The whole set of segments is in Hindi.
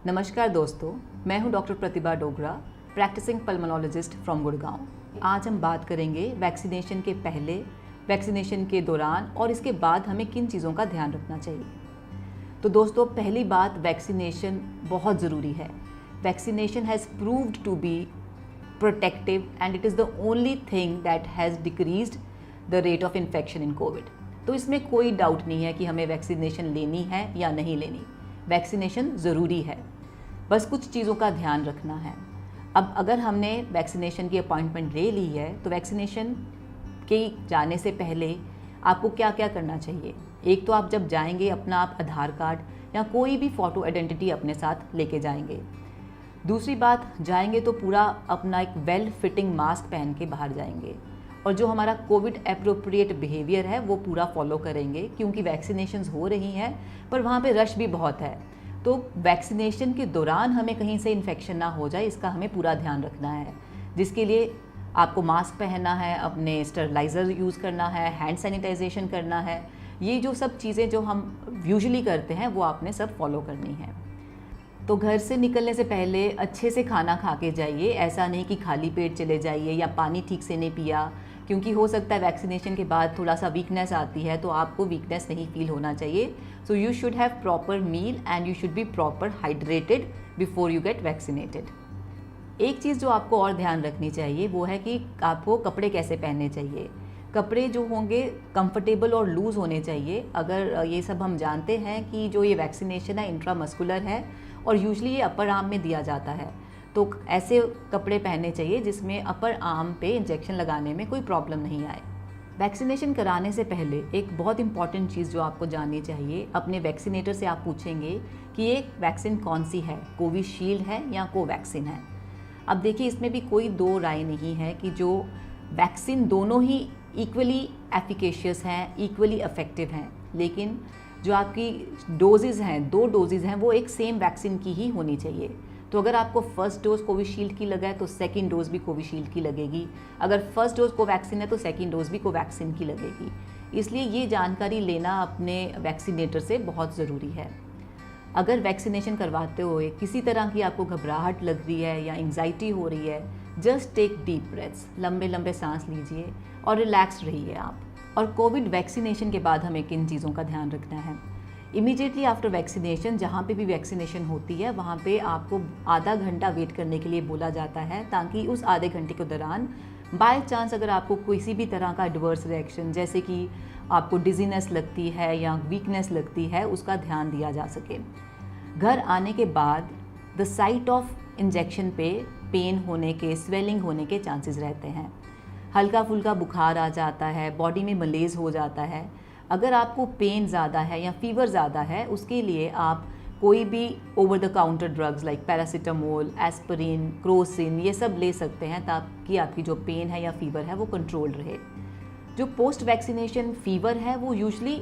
नमस्कार दोस्तों, मैं हूं doctor Pratibha Dogra, practising pulmonologist from Gurgaon. आज हम बात करेंगे वैक्सीनेशन के पहले, वैक्सीनेशन के दौरान और इसके बाद हमें किन चीज़ों का ध्यान रखना चाहिए। तो दोस्तों, पहली बात, वैक्सीनेशन बहुत ज़रूरी है। Vaccination has proved to be protective and it is the only thing that has decreased the rate of infection in COVID. तो इसमें कोई डाउट नहीं है कि हमें वैक्सीनेशन लेनी है या नहीं लेनी। वैक्सीनेशन ज़रूरी है, बस कुछ चीज़ों का ध्यान रखना है। अब अगर हमने वैक्सीनेशन की अपॉइंटमेंट ले ली है तो वैक्सीनेशन के जाने से पहले आपको क्या क्या करना चाहिए। एक तो आप जब जाएंगे अपना आप आधार कार्ड या कोई भी फ़ोटो आइडेंटिटी अपने साथ लेके जाएंगे। दूसरी बात, जाएंगे तो पूरा अपना एक वेल फिटिंग मास्क पहन के बाहर जाएंगे और जो हमारा कोविड एप्रोप्रिएट बिहेवियर है वो पूरा फॉलो करेंगे, क्योंकि वैक्सीनेशंस हो रही हैं पर वहाँ पे रश भी बहुत है। तो वैक्सीनेशन के दौरान हमें कहीं से इन्फेक्शन ना हो जाए, इसका हमें पूरा ध्यान रखना है, जिसके लिए आपको मास्क पहनना है, अपने स्टरलाइज़र यूज़ करना है, हैंड सैनिटाइजेशन करना है। ये जो सब चीज़ें जो हम यूजुअली करते हैं वो आपने सब फॉलो करनी है। तो घर से निकलने से पहले अच्छे से खाना खा के जाइए, ऐसा नहीं कि खाली पेट चले जाइए या पानी ठीक से नहीं पिया, क्योंकि हो सकता है वैक्सीनेशन के बाद थोड़ा सा वीकनेस आती है, तो आपको वीकनेस नहीं फील होना चाहिए। So you should have proper meal and you should be proper hydrated before you get vaccinated. एक चीज़ जो आपको और ध्यान रखनी चाहिए वो है कि आपको कपड़े कैसे पहनने चाहिए। कपड़े जो होंगे कंफर्टेबल और लूज़ होने चाहिए। अगर ये सब हम जानते हैं कि जो ये वैक्सीनेशन है इंट्रामस्कुलर है और यूजुअली ये अपर आर्म में दिया जाता है, तो ऐसे कपड़े पहनने चाहिए जिसमें अपर आर्म पे इंजेक्शन लगाने में कोई प्रॉब्लम नहीं आए। वैक्सीनेशन कराने से पहले एक बहुत इंपॉर्टेंट चीज़ जो आपको जाननी चाहिए, अपने वैक्सीनेटर से आप पूछेंगे कि ये वैक्सीन कौन सी है, कोविशील्ड है या कोवैक्सीन है। अब देखिए, इसमें भी कोई दो राय नहीं है कि जो वैक्सीन दोनों ही इक्वली एफिकेशियस हैं, इक्वली इफेक्टिव हैं, लेकिन जो आपकी डोजेज़ हैं, 2 डोजेज़ हैं, वो एक सेम वैक्सीन की ही होनी चाहिए। तो अगर आपको फर्स्ट डोज कोविशील्ड की लगा है तो सेकंड डोज भी कोविशील्ड की लगेगी। अगर फर्स्ट डोज कोवैक्सीन है तो सेकंड डोज भी कोवैक्सीन की लगेगी। इसलिए ये जानकारी लेना अपने वैक्सीनेटर से बहुत ज़रूरी है। अगर वैक्सीनेशन करवाते हुए किसी तरह की आपको घबराहट लग रही है या एंग्जाइटी हो रही है, जस्ट टेक डीप ब्रेथ्स, लंबे लंबे सांस लीजिए और रिलैक्स रहिए आप। और कोविड वैक्सीनेशन के बाद हमें किन चीज़ों का ध्यान रखना है। इमीडिएटली आफ्टर वैक्सीनेशन, जहाँ पे भी वैक्सीनेशन होती है वहाँ पे आपको आधा घंटा वेट करने के लिए बोला जाता है, ताकि उस आधे घंटे के दौरान बाय चांस अगर आपको किसी भी तरह का एडवर्स रिएक्शन, जैसे कि आपको डिजीनेस लगती है या वीकनेस लगती है, उसका ध्यान दिया जा सके। घर आने के बाद द साइट ऑफ इंजेक्शन पे पेन होने के, स्वेलिंग होने के चांसेस रहते हैं। हल्का फुल्का बुखार आ जाता है, बॉडी में मलेज हो जाता है। अगर आपको पेन ज़्यादा है या फीवर ज़्यादा है, उसके लिए आप कोई भी over the counter drugs like paracetamol, aspirin, Crocin, ये सब ले सकते हैं ताकि आपकी जो पेन है या फीवर है वो कंट्रोल रहे। जो पोस्ट वैक्सीनेशन फीवर है वो यूजुअली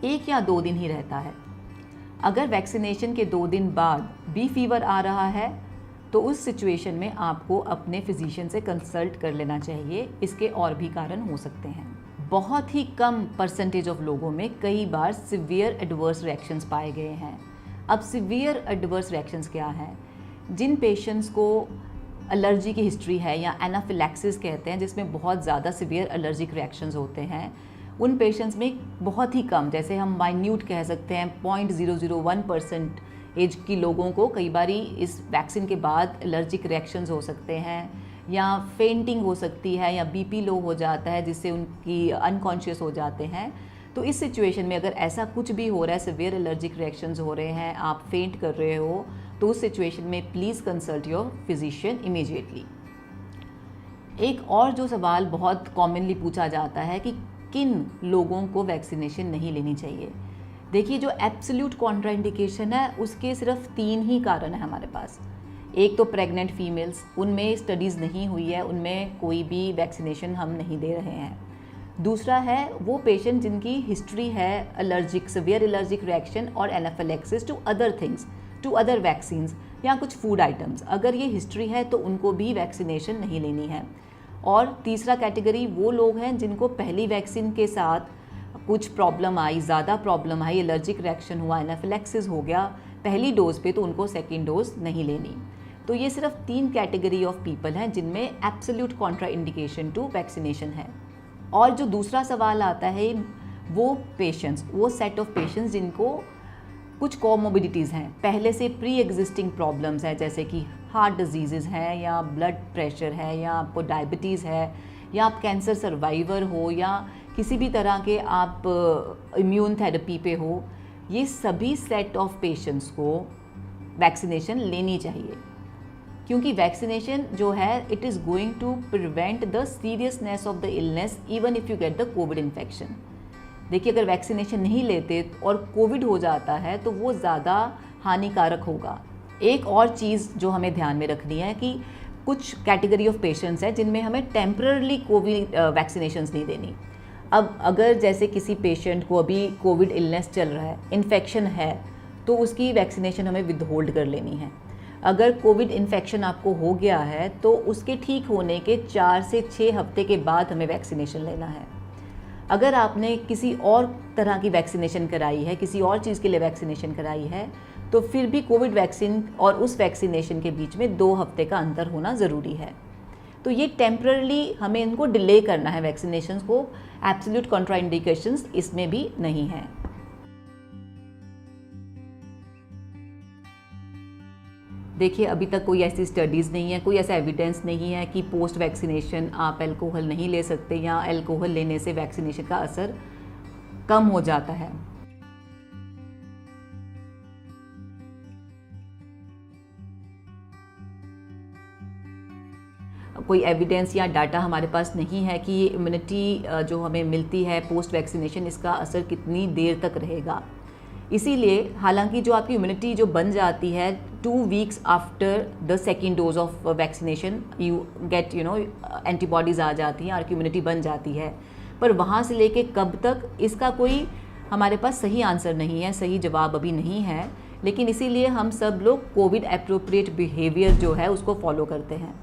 1 या 2 दिन ही रहता है। अगर वैक्सीनेशन के 2 दिन बाद भी फीवर आ रहा है तो उस सिचुएशन में आपको अपने फिजिशियन से कंसल्ट कर लेना चाहिए। इसके और भी कारण हो सकते हैं। बहुत ही कम परसेंटेज ऑफ लोगों में कई बार सिवियर एडवर्स रिएक्शंस पाए गए हैं। अब सिवियर एडवर्स रिएक्शंस क्या हैं? जिन पेशेंट्स को एलर्जी की हिस्ट्री है या एनाफिलैक्सिस कहते हैं, जिसमें बहुत ज़्यादा सिवियर एलर्जिक रिएक्शंस होते हैं, उन पेशेंट्स में बहुत ही कम, जैसे हम माइन्यूट कह सकते हैं 0.001% एज की लोगों को कई बारी इस वैक्सीन के बाद एलर्जिक रिएक्शंस हो सकते हैं, या फेंटिंग हो सकती है, या बीपी लो हो जाता है जिससे उनकी अनकॉन्शियस हो जाते हैं। तो इस सिचुएशन में अगर ऐसा कुछ भी हो रहा है, सिवियर एलर्जिक रिएक्शंस हो रहे हैं, आप फेंट कर रहे हो, तो उस सिचुएशन में please consult your physician immediately. एक और जो सवाल बहुत कॉमनली पूछा जाता है कि किन लोगों को वैक्सीनेशन नहीं लेनी चाहिए। देखिए, जो एब्सोल्यूट कॉन्ट्राइंडिकेशन है उसके सिर्फ 3 ही कारण है हमारे पास। एक तो प्रेग्नेंट फीमेल्स, उनमें स्टडीज़ नहीं हुई है, उनमें कोई भी वैक्सीनेशन हम नहीं दे रहे हैं। दूसरा है वो पेशेंट जिनकी हिस्ट्री है एलर्जिक, सिवियर एलर्जिक रिएक्शन और anaphylaxis to other things, to other vaccines या कुछ फूड आइटम्स। अगर ये हिस्ट्री है तो उनको भी वैक्सीनेशन नहीं लेनी है। और तीसरा कैटेगरी वो लोग हैं जिनको पहली वैक्सीन के साथ कुछ प्रॉब्लम आई, ज़्यादा प्रॉब्लम आई, एलर्जिक रिएक्शन हुआ, एनाफिलैक्सिस हो गया, पहली डोज पे तो उनको सेकेंड डोज नहीं लेनी। तो ये सिर्फ 3 कैटेगरी ऑफ पीपल हैं जिनमें absolute contraindication to vaccination है। और जो दूसरा सवाल आता है वो पेशेंट्स, वो सेट ऑफ पेशेंट्स जिनको कुछ कोमोबिडिटीज़ हैं, पहले से प्री एग्जिस्टिंग प्रॉब्लम्स हैं, जैसे कि हार्ट डिजीज़ हैं या ब्लड प्रेशर है या आपको डायबिटीज़ है या आप कैंसर सर्वाइवर हो या किसी भी तरह के आप इम्यून थेरेपी पे हो। ये सभी सेट ऑफ पेशेंट्स को वैक्सीनेशन लेनी चाहिए, क्योंकि वैक्सीनेशन जो है it is going to prevent the seriousness of the illness even if you get the COVID infection. देखिए, अगर वैक्सीनेशन नहीं लेते और कोविड हो जाता है तो वो ज़्यादा हानिकारक होगा। एक और चीज़ जो हमें ध्यान में रखनी है कि कुछ कैटेगरी ऑफ पेशेंट्स हैं जिनमें हमें टेम्पररली कोविड वैक्सीनेशंस नहीं देनी। अब अगर जैसे किसी पेशेंट को अभी कोविड इलनेस चल रहा है, इन्फेक्शन है, तो उसकी वैक्सीनेशन हमें विदहोल्ड कर लेनी है। अगर कोविड इन्फेक्शन आपको हो गया है तो उसके ठीक होने के 4 से 6 हफ्ते के बाद हमें वैक्सीनेशन लेना है। अगर आपने किसी और तरह की वैक्सीनेशन कराई है, किसी और चीज़ के लिए वैक्सीनेशन कराई है, तो फिर भी कोविड वैक्सीन और उस वैक्सीनेशन के बीच में 2 हफ्ते का अंतर होना ज़रूरी है। तो ये टेम्पररली हमें इनको डिले करना है वैक्सीनेशंस को। एब्सोल्यूट कॉन्ट्राइंडिकेशंस इसमें भी नहीं है। देखिए, अभी तक कोई ऐसी स्टडीज़ नहीं है, कोई ऐसा एविडेंस नहीं है कि पोस्ट वैक्सीनेशन आप अल्कोहल नहीं ले सकते या अल्कोहल लेने से वैक्सीनेशन का असर कम हो जाता है। कोई एविडेंस या डाटा हमारे पास नहीं है कि ये इम्यूनिटी जो हमें मिलती है पोस्ट वैक्सीनेशन, इसका असर कितनी देर तक रहेगा। इसीलिए हालांकि जो आपकी इम्यूनिटी जो बन जाती है 2 weeks after the second dose of vaccination you get antibodies आ जाती हैं, आपकी इम्यूनिटी बन जाती है, पर वहाँ से लेके कब तक इसका कोई हमारे पास सही आंसर नहीं है, सही जवाब अभी नहीं है। लेकिन इसीलिए हम सब लोग कोविड एप्रोप्रिएट बिहेवियर जो है उसको फॉलो करते हैं,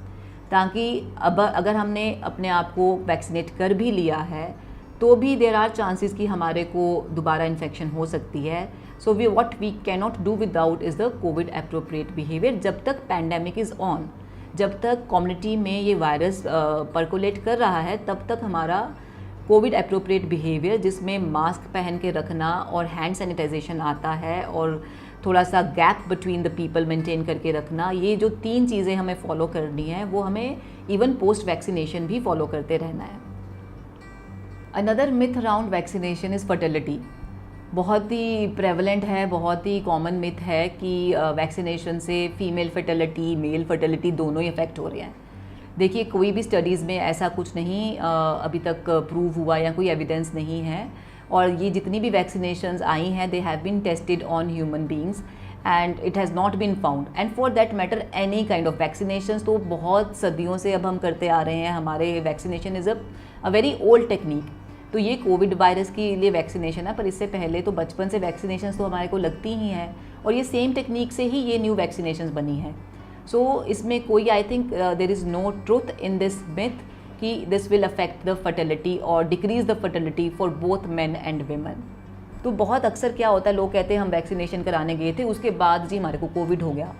ताकि अब अगर हमने अपने आप को वैक्सीनेट कर भी लिया है तो भी देयर आर चांसेस कि हमारे को दोबारा इन्फेक्शन हो सकती है। So what we cannot do without is the COVID appropriate behaviour. जब तक पैंडेमिक इज़ ऑन, जब तक कम्युनिटी में ये वायरस परकोलेट कर रहा है, तब तक हमारा कोविड एप्रोप्रिएट बिहेवियर, जिसमें मास्क पहन के रखना और हैंड सैनिटाइजेशन आता है और थोड़ा सा gap between the people maintain करके रखना, ये जो 3 चीज़ें हमें फॉलो करनी है वो हमें इवन पोस्ट वैक्सीनेशन भी फॉलो करते रहना है। Another myth around vaccination is fertility. बहुत ही प्रेवलेंट है, बहुत ही कॉमन मिथ है कि वैक्सीनेशन से फीमेल फर्टिलिटी, मेल फर्टिलिटी दोनों ही इफेक्ट हो रहे हैं। देखिए, कोई भी स्टडीज़ में ऐसा कुछ नहीं अभी तक प्रूव हुआ या कोई एविडेंस नहीं है। और ये जितनी भी वैक्सीनेशंस आई हैं they have been tested on human beings and it has not been found and for that matter any kind of vaccinations तो बहुत सदियों से अब हम करते आ रहे हैं। हमारे vaccination is a very old technique. तो ये कोविड वायरस के लिए वैक्सीनेशन है, पर इससे पहले तो बचपन से वैक्सीनेशन तो हमारे को लगती ही हैं और ये सेम टेक्निक से ही ये न्यू वैक्सीनेशन बनी है। सो इसमें कोई I think there is no truth in this myth कि this will affect the fertility और decrease the fertility for both men and women. तो बहुत अक्सर क्या होता है, लोग कहते हैं हम वैक्सीनेशन कराने गए थे, उसके बाद जी हमारे को कोविड हो गया।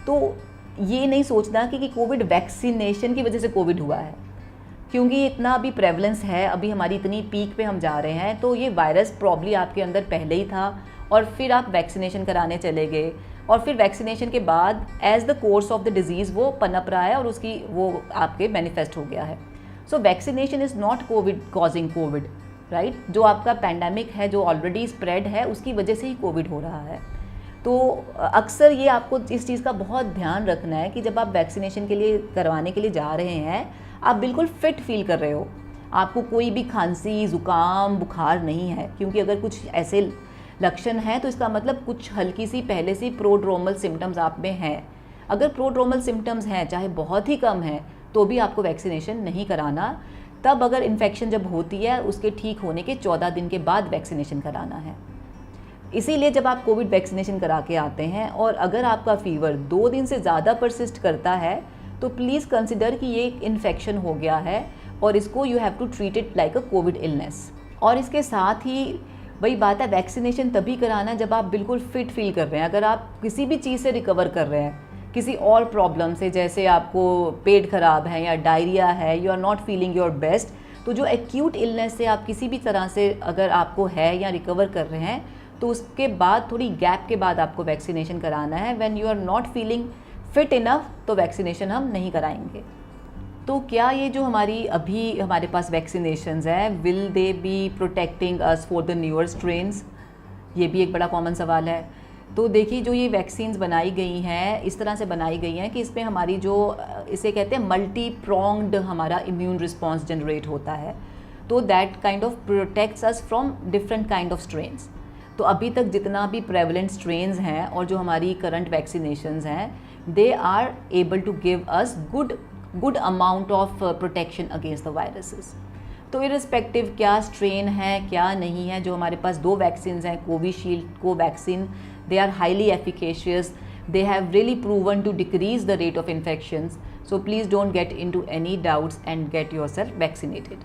तो ये नहीं सोचना कि कोविड वैक्सीनेशन की वजह से कोविड हुआ है, क्योंकि इतना अभी प्रेवलेंस है, अभी हमारी इतनी पीक पे हम जा रहे हैं, तो ये वायरस प्रॉब्ली आपके अंदर पहले ही था और फिर आप वैक्सीनेशन कराने चले गए और फिर वैक्सीनेशन के बाद as the course of the disease वो पनप रहा है और उसकी वो आपके मैनिफेस्ट हो गया है। So vaccination is not Covid causing Covid, right. जो आपका पैंडेमिक है जो ऑलरेडी स्प्रेड है उसकी वजह से ही कोविड हो रहा है। तो अक्सर ये आपको इस चीज़ का बहुत ध्यान रखना है कि जब आप वैक्सीनेशन के लिए करवाने के लिए जा रहे हैं, आप बिल्कुल फिट फील कर रहे हो, आपको कोई भी खांसी, ज़ुकाम, बुखार नहीं है। क्योंकि अगर कुछ ऐसे लक्षण हैं तो इसका मतलब कुछ हल्की सी पहले से प्रोड्रोमल सिम्टम्स आप में हैं। अगर प्रोड्रोमल सिम्टम्स हैं, चाहे बहुत ही कम हैं, तो भी आपको वैक्सीनेशन नहीं कराना। तब अगर इन्फेक्शन जब होती है उसके ठीक होने के 14 दिन के बाद वैक्सीनेशन कराना है। इसीलिए जब आप कोविड वैक्सीनेशन करा के आते हैं और अगर आपका फीवर 2 दिन से ज़्यादा परसिस्ट करता है तो प्लीज़ कंसिडर कि ये एक इन्फेक्शन हो गया है और इसको you have to treat it like a COVID illness. और इसके साथ ही वही बात है, वैक्सीनेशन तभी कराना जब आप बिल्कुल फिट फील कर रहे हैं। अगर आप किसी भी चीज़ से रिकवर कर रहे हैं, किसी और प्रॉब्लम से, जैसे आपको पेट खराब है या डायरिया है, you are not feeling your best, तो जो एक्यूट इलनेस से आप किसी भी तरह से अगर आपको है या रिकवर कर रहे हैं, तो उसके बाद थोड़ी गैप के बाद आपको वैक्सीनेशन कराना है। When you are not feeling fit enough तो वैक्सीनेशन हम नहीं कराएंगे। तो क्या ये जो अभी हमारे पास वैक्सीनेशंस हैं, will they be protecting us for the newer strains? ये भी एक बड़ा कॉमन सवाल है। तो देखिए, जो ये वैक्सीन्स बनाई गई हैं, इस तरह से बनाई गई हैं कि इसमें हमारी जो इसे कहते हैं मल्टी प्रोंग्ड हमारा इम्यून रिस्पॉन्स जनरेट होता है, तो that kind of protects us from different kind of strains. तो अभी तक जितना भी प्रेवलेंट स्ट्रेन्स हैं और जो हमारी करंट वैक्सीनेशंस हैं, they are able to give us good amount of protection against the viruses. तो इररिस्पेक्टिव क्या स्ट्रेन है क्या नहीं है, जो हमारे पास 2 वैक्सीन हैं, Covishield, Covaxin, they are highly efficacious. They have really proven to decrease the rate of infections. So please don't get into any doubts and get yourself vaccinated.